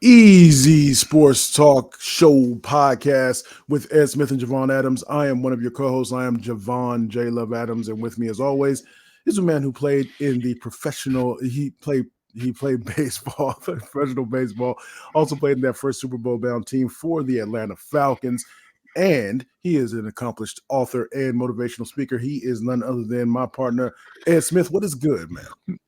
Easy Sports Talk Show podcast with Ed Smith and Javon Adams. I am one of your co-hosts. I am Javon J. Love Adams, and with me, as always, is a man who played in the professional. He played baseball, professional baseball. Also played in that first Super Bowl bound team for the Atlanta Falcons. And he is an accomplished author and motivational speaker. He is none other than my partner, Ed Smith. What is good, man?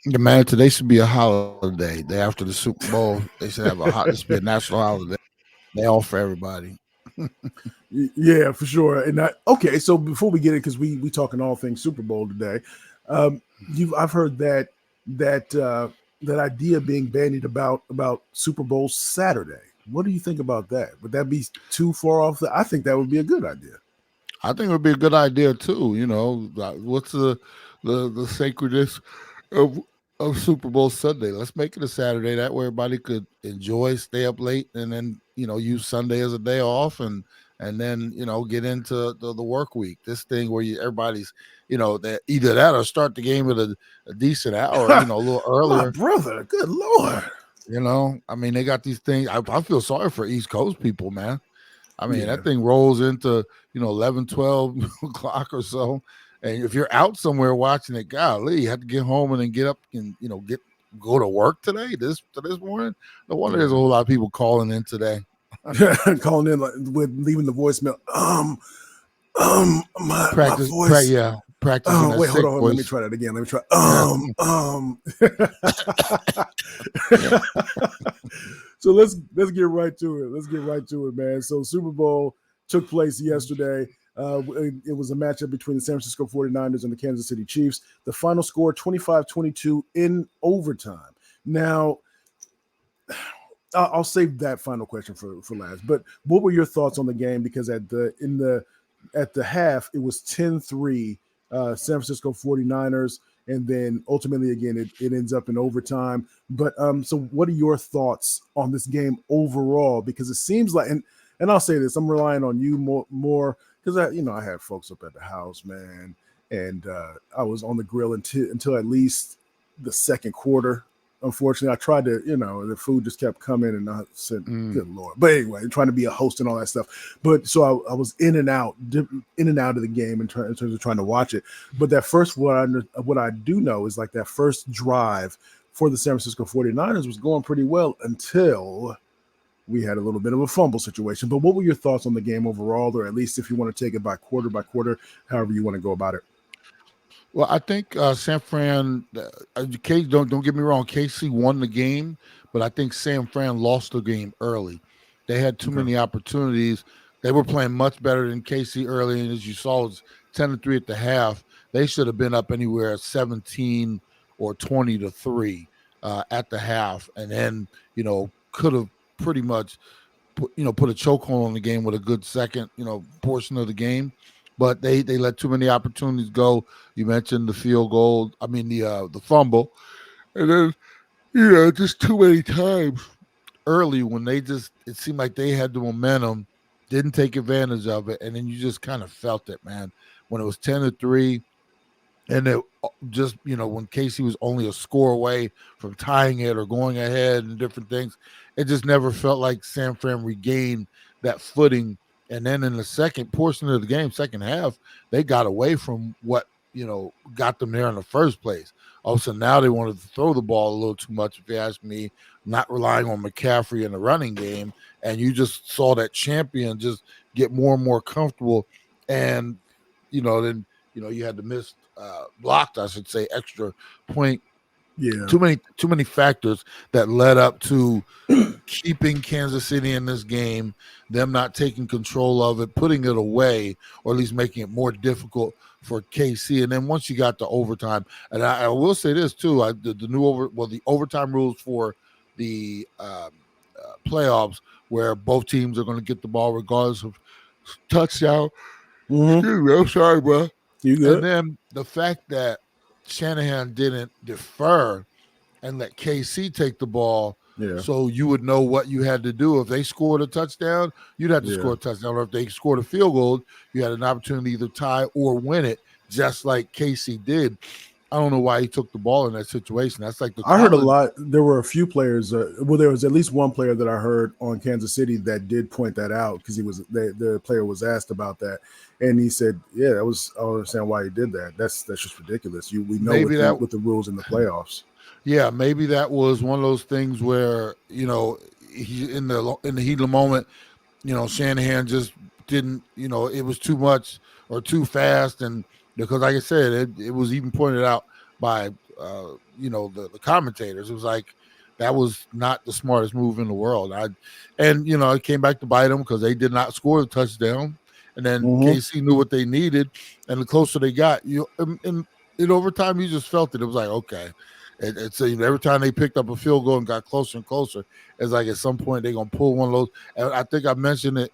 Yeah, man, today should be a holiday. Day after the Super Bowl, they should have this be a national holiday. They all for everybody. Yeah, for sure. And okay, so before we get it, because we talking all things Super Bowl today, I've heard that idea being bandied about Super Bowl Saturday. What do you think about that? Would that be too far off? I think that would be a good idea. I think it would be a good idea too. What's the sacredness of Super Bowl Sunday? Let's make it a Saturday. That way everybody could enjoy, stay up late, and then use Sunday as a day off, and then get into the work week. This thing where everybody's that either that or start the game at a decent hour, a little earlier. My brother, good Lord. I mean, they got these things. I feel sorry for East Coast people, man. I mean, that thing rolls into 11, 12 o'clock or so. And if you're out somewhere watching it, golly, you have to get home and then get up and go to work this morning. No wonder there's a whole lot of people calling in today. Calling in with leaving the voicemail. My practice. voice. Practice. Wait, hold on. Let me try that again. Let me try. So let's get right to it. Let's get right to it, man. So Super Bowl took place yesterday. It was a matchup between the San Francisco 49ers and the Kansas City Chiefs. The final score 25-22 in overtime. Now, I'll save that final question for last. But what were your thoughts on the game? Because at the half, it was 10-3 San Francisco 49ers. And then ultimately, again, it ends up in overtime. But so what are your thoughts on this game overall? Because it seems like, and I'll say this, I'm relying on you more because I had folks up at the house, man, and I was on the grill until at least the second quarter. Unfortunately, I tried to, the food just kept coming, and I said, "Good Lord!" But anyway, trying to be a host and all that stuff. But so I was in and out of the game in terms of trying to watch it. But that first, what I do know is like that first drive for the San Francisco 49ers was going pretty well until we had a little bit of a fumble situation. But what were your thoughts on the game overall, or at least if you want to take it by quarter, however you want to go about it? Well, I think San Fran. Don't get me wrong. KC won the game, but I think San Fran lost the game early. They had too many opportunities. They were playing much better than KC early, and as you saw, it was 10-3 at the half. They should have been up anywhere 17 or 20-3 at the half, and then could have pretty much put a chokehold on the game with a good second portion of the game. But they let too many opportunities go. You mentioned the field goal. I mean the fumble, and then just too many times early when it seemed like they had the momentum, didn't take advantage of it, and then you just kind of felt it, man. When it was 10-3, and it just when Casey was only a score away from tying it or going ahead and different things, it just never felt like San Fran regained that footing. And then in the second portion of the game, second half, they got away from what, got them there in the first place. Also, now they wanted to throw the ball a little too much, if you ask me, not relying on McCaffrey in the running game. And you just saw that champion just get more and more comfortable. And, then, you had the missed blocked, I should say, extra point. Yeah. Too many factors that led up to keeping Kansas City in this game, them not taking control of it, putting it away, or at least making it more difficult for KC. And then once you got to overtime, and I will say this too, the overtime rules for the playoffs, where both teams are going to get the ball regardless of touchdown. Excuse me, I'm sorry, bro. You good? And then the fact that Shanahan didn't defer and let KC take the ball, so you would know what you had to do. If they scored a touchdown, you'd have to score a touchdown. Or if they scored a field goal, you had an opportunity to either tie or win it, just like KC did. I don't know why he took the ball in that situation. That's like the I heard a common. lot. There were a few players. Well, there was at least one player that I heard on Kansas City that did point that out because the player was asked about that, and he said, "Yeah, that was. I don't understand why he did that. That's just ridiculous. We know Maybe that. with the rules in the playoffs." Yeah, maybe that was one of those things where he in the heat of the moment, Shanahan just didn't, it was too much or too fast. And because, like I said, it was even pointed out by, the commentators. It was like that was not the smartest move in the world. It came back to bite them because they did not score the touchdown. And then Mm-hmm. KC knew what they needed. And the closer they got, in overtime, you just felt it. It was like, okay. It's every time they picked up a field goal and got closer and closer, it's like at some point they're gonna pull one of those. And I think I mentioned it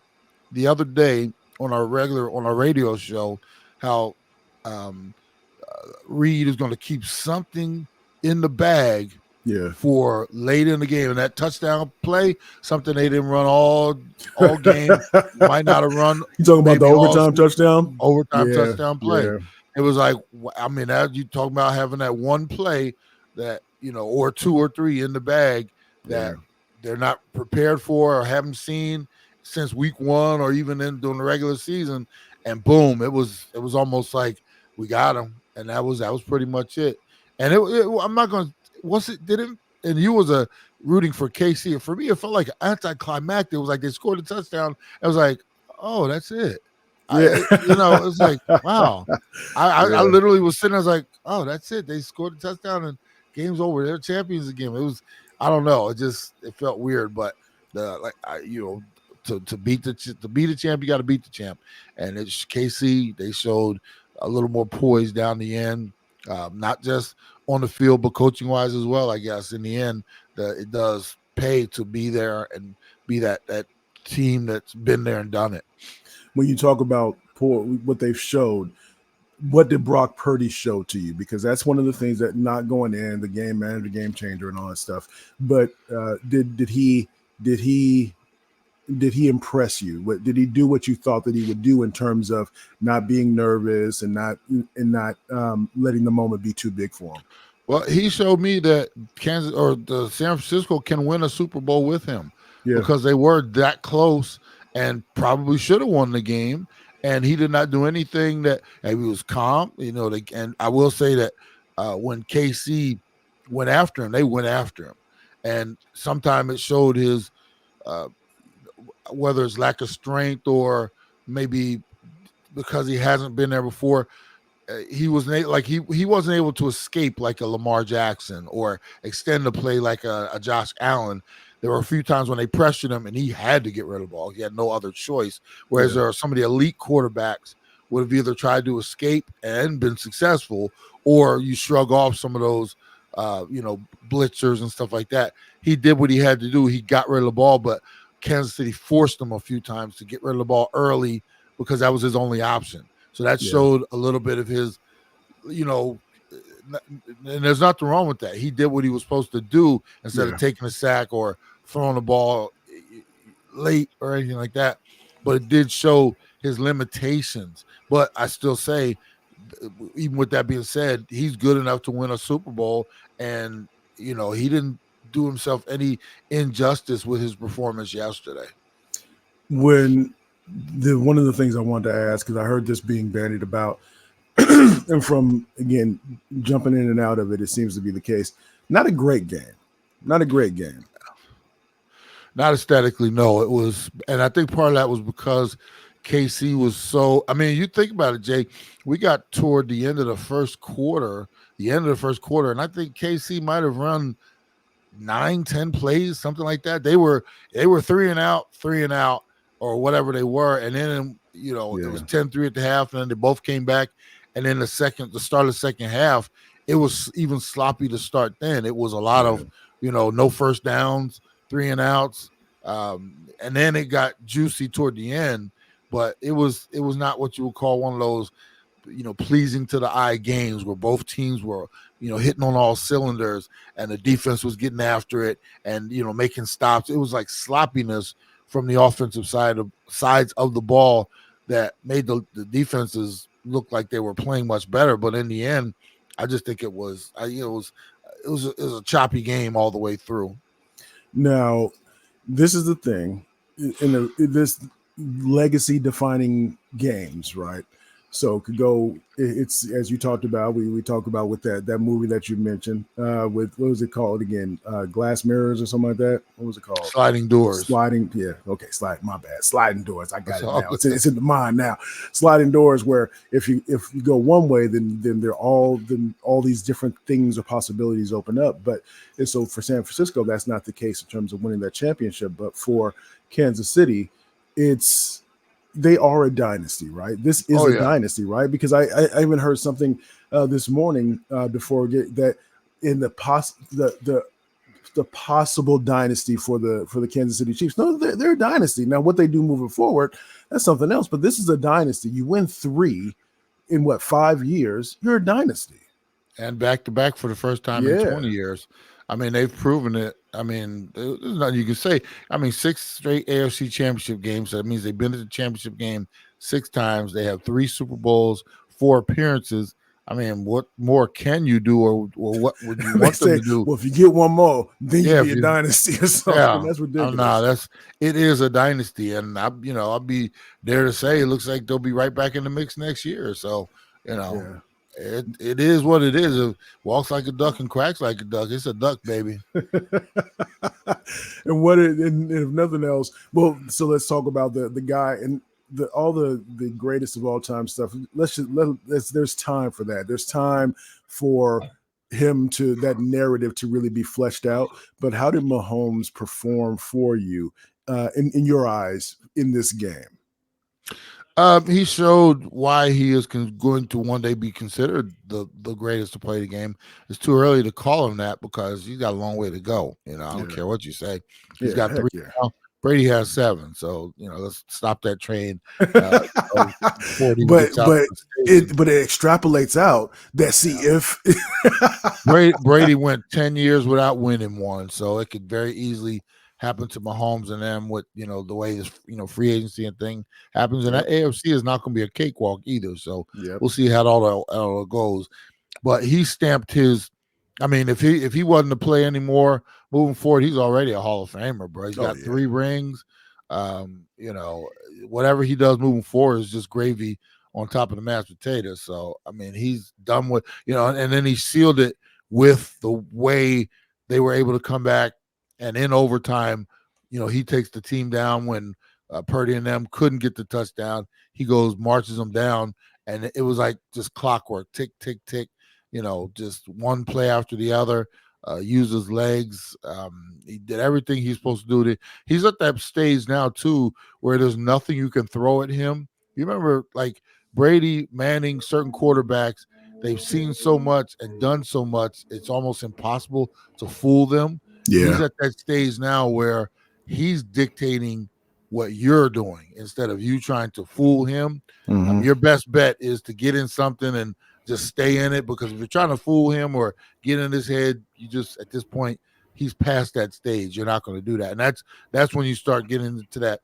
the other day on our radio show how Reed is going to keep something in the bag Yeah. for late in the game. And that touchdown play, something they didn't run all game, might not have run. You talking about the maybe overtime touchdown? overtime Yeah. touchdown play. Yeah. It was like, I mean, as you talking about having that one play that, or two or three in the bag that they're not prepared for or haven't seen since week one or even during the regular season. And boom, it was almost like we got him. And that was pretty much it. And I'm not going to, and you was rooting for KC. And for me, it felt like anticlimactic. It was like they scored a touchdown. I was like, oh, that's it. Yeah. It's like, wow. I literally was sitting there, I was like, oh, that's it. They scored a touchdown and game's over. They're champions again. It was, I don't know. It felt weird, but to beat the champ, you got to beat the champ. And it's KC. They showed a little more poise down the end, not just on the field, but coaching wise as well. I guess in the end, it does pay to be there and be that team that's been there and done it. When you talk about what they've showed, what did Brock Purdy show to you? Because that's one of the things that not going in the game manager, game changer, and all that stuff. But did he impress you? Did he do what you thought that he would do in terms of not being nervous and not letting the moment be too big for him? Well, he showed me that Kansas or the San Francisco can win a Super Bowl with him because they were that close and probably should have won the game. And he did not do anything that he was calm, and I will say that when KC went after him, they went after him. And sometimes it showed his whether it's lack of strength or maybe because he hasn't been there before, he wasn't he wasn't able to escape like a Lamar Jackson or extend the play like a Josh Allen. There were a few times when they pressured him and he had to get rid of the ball. He had no other choice. Whereas there are some of the elite quarterbacks would have either tried to escape and been successful, or you shrug off some of those, blitzers and stuff like that. He did what he had to do. He got rid of the ball, but Kansas City forced him a few times to get rid of the ball early because that was his only option. So that showed a little bit of his, and there's nothing wrong with that. He did what he was supposed to do instead of taking a sack or throwing the ball late or anything like that. But it did show his limitations. But I still say, even with that being said, he's good enough to win a Super Bowl. And, he didn't do himself any injustice with his performance yesterday. One of the things I wanted to ask, because I heard this being bandied about, and from, again, jumping in and out of it, it seems to be the case. Not a great game. Not aesthetically, no. It was, and I think part of that was because KC was so, I mean, you think about it, Jay, we got toward the end of the first quarter, and I think KC might have run 9-10 plays, something like that. They were 3 and out, or whatever they were. And then, it was 10-3 at the half, and then they both came back. And then the start of the second half, it was even sloppy to start then. It was a lot of, no first downs, 3 and outs. And then it got juicy toward the end, but it was not what you would call one of those, pleasing to the eye games where both teams were, hitting on all cylinders and the defense was getting after it and, making stops. It was like sloppiness from the offensive sides of the ball that made the defenses look like they were playing much better. But in the end, I just think it was, it was a choppy game all the way through. Now, this is the thing in this legacy defining games, right? So it could go. It's as you talked about. We talked about with that movie that you mentioned. With what was it called again? Glass Mirrors or something like that. What was it called? Sliding Doors. Sliding. Yeah. Okay. My bad. Sliding Doors. I got That's it all now. It's in the mind now. Sliding Doors. Where if you go one way, then all these different things or possibilities open up. But and so for San Francisco, that's not the case in terms of winning that championship. But for Kansas City, they are a dynasty, right? This is a dynasty, right? Because I even heard something this morning before that in the possible dynasty for the Kansas City Chiefs. No, they're a dynasty. Now, what they do moving forward, that's something else. But this is a dynasty. You win 3 in 5 years, you're a dynasty. And back to back for the first time in 20 years. I mean, they've proven it. I mean, there's nothing you can say. I mean, 6 straight AFC championship games. That means they've been to the championship game 6 times. They have 3 Super Bowls, 4 appearances. I mean, what more can you do, or what would you want them to do? Well, if you get one more, then you'll be a dynasty or something. Yeah. That's ridiculous. No, it is a dynasty, and I'll be there to say it looks like they'll be right back in the mix next year. So, Yeah. It is what it is. It walks like a duck and quacks like a duck. It's a duck, baby. And if nothing else, well, so let's talk about the guy and all the greatest of all time stuff. There's time for that. There's time for him that narrative to really be fleshed out. But how did Mahomes perform for you in your eyes in this game? He showed why he is going to one day be considered the greatest to play the game. It's too early to call him that because he's got a long way to go. I don't care what you say. He's got 3 now. Brady has 7. So, let's stop that train. But it extrapolates out that if Brady went 10 years without winning one. So it could very easily happen to Mahomes and them with, the way this, free agency and thing happens. And that AFC is not going to be a cakewalk either. So we'll see how it all goes. But he stamped his, I mean, if he wasn't to play anymore moving forward, he's already a Hall of Famer, bro. He's got 3 rings. Whatever he does moving forward is just gravy on top of the mashed potatoes. So, I mean, he's done with, and then he sealed it with the way they were able to come back. And in overtime, he takes the team down when Purdy and them couldn't get the touchdown. He goes, marches them down, and it was like just clockwork, tick, tick, tick, just one play after the other, used his legs. He did everything he's supposed to do. He's at that stage now, too, where there's nothing you can throw at him. You remember, like, Brady, Manning, certain quarterbacks, they've seen so much and done so much, it's almost impossible to fool them. Yeah. He's at that stage now where he's dictating what you're doing instead of you trying to fool him. Mm-hmm. Your best bet is to get in something and just stay in it, because if you're trying to fool him or get in his head, you just, at this point, he's past that stage. You're not going to do that. And that's when you start getting into that,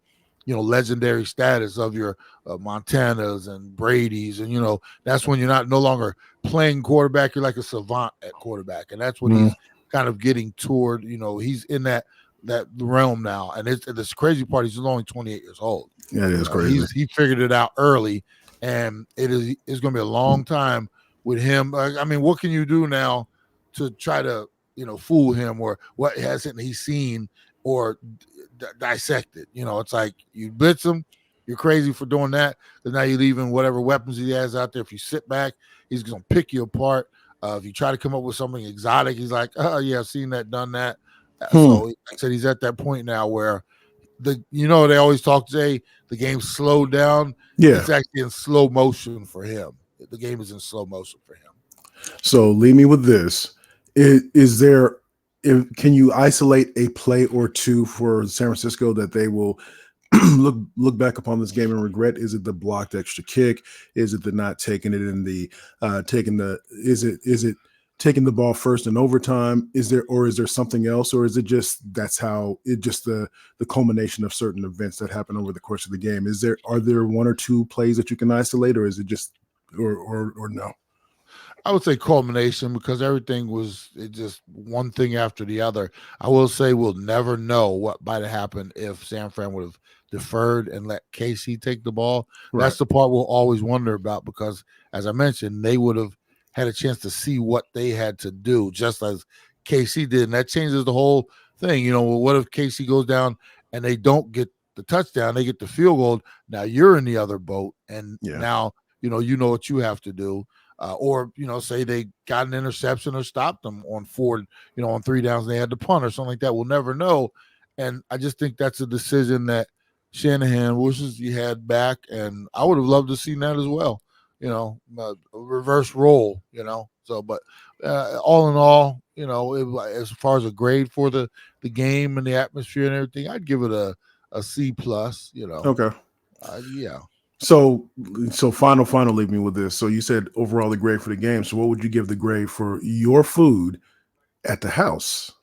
legendary status of your Montanas and Brady's. And, that's when you're no longer playing quarterback. You're like a savant at quarterback. And that's what he's kind of getting toward. He's in that realm now. And this crazy part, he's only 28 years old. Yeah, it is crazy. He figured it out early, and it's going to be a long time with him. I mean, what can you do now to try to, fool him, or what hasn't he seen or dissect it? It's like you blitz him, you're crazy for doing that, because now you're leaving whatever weapons he has out there. If you sit back, he's going to pick you apart. If you try to come up with something exotic, he's like, oh, yeah, I've seen that, done that. So like I said, he's at that point now where they always talk today, the game's slowed down. Yeah. It's actually in slow motion for him. The game is in slow motion for him. So leave me with this. Can you isolate a play or two for San Francisco that they will look back upon this game and regret? Is it the blocked extra kick? Is it the not taking it in the is it taking the ball first in overtime? Is there something else, or is it just the culmination of certain events that happen over the course of the game? Are there 1 or 2 plays that you can isolate, or is it just or no? I would say culmination because everything was just one thing after the other. I will say we'll never know what might have happened if San Fran would have deferred and let KC take the ball. Right. That's the part we'll always wonder about because, as I mentioned, they would have had a chance to see what they had to do, just as KC did, and that changes the whole thing. You know, well, what if KC goes down and they don't get the touchdown, they get the field goal? Now you're in the other boat, and now you know what you have to do. Or say they got an interception or stopped them on on 3 downs and they had to punt or something like that. We'll never know. And I just think that's a decision that Shanahan wishes he had back, and I would have loved to see that as well. A reverse role. So, but all in all, as far as a grade for the game and the atmosphere and everything, I'd give it a C plus. Okay. Yeah. So final, leave me with this. So you said overall the grade for the game. So what would you give the grade for your food at the house?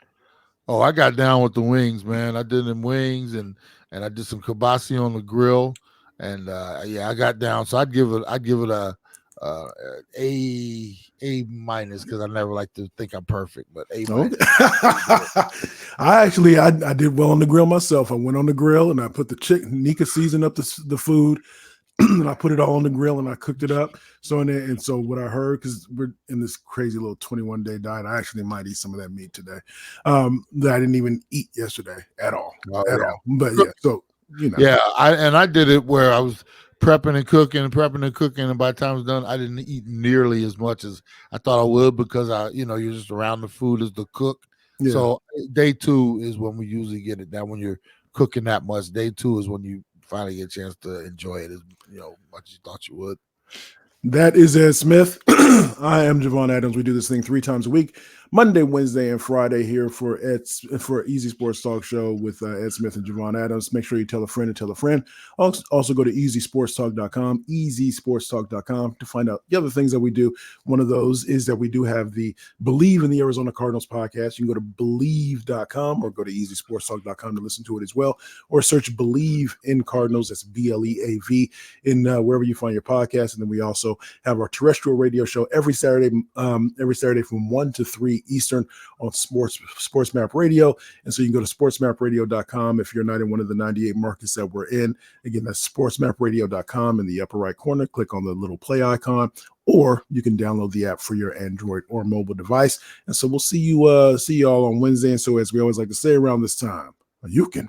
Oh, I got down with the wings, man. I did them wings and I did some kibasi on the grill, and I got down. So I'd give it a minus because I never like to think I'm perfect, but A minus. Okay. I did well on the grill myself. I went on the grill and I put the chicken. Nika seasoned up the food. And I put it all on the grill and I cooked it up. So what I heard, because we're in this crazy little 21-day diet, I actually might eat some of that meat today. That I didn't even eat yesterday at all. All. But yeah, I did it where I was prepping and cooking, and by the time it was done, I didn't eat nearly as much as I thought I would because you're just around the food as the cook. Yeah. So day 2 is when we usually get it. Now when you're cooking that much, day 2 is when you finally get a chance to enjoy it as much as you thought you would. That is Ed Smith. I am Javon Adams. We do this thing 3 times a week, Monday, Wednesday, and Friday here for Easy Sports Talk Show with Ed Smith and Javon Adams. Make sure you tell a friend and tell a friend. Also go to easysportstalk.com, easysportstalk.com to find out the other things that we do. One of those is that we do have the Believe in the Arizona Cardinals podcast. You can go to believe.com or go to easysportstalk.com to listen to it as well, or search Believe in Cardinals. That's BLEAV in wherever you find your podcast. And then we also have our terrestrial radio show every Saturday from 1 to 3 Eastern on Sports Map Radio. And so you can go to sportsmapradio.com if you're not in one of the 98 markets that we're in. Again, that's sportsmapradio.com in the upper right corner. Click on the little play icon, or you can download the app for your Android or mobile device. And so we'll see you all on Wednesday. And so as we always like to say around this time, you can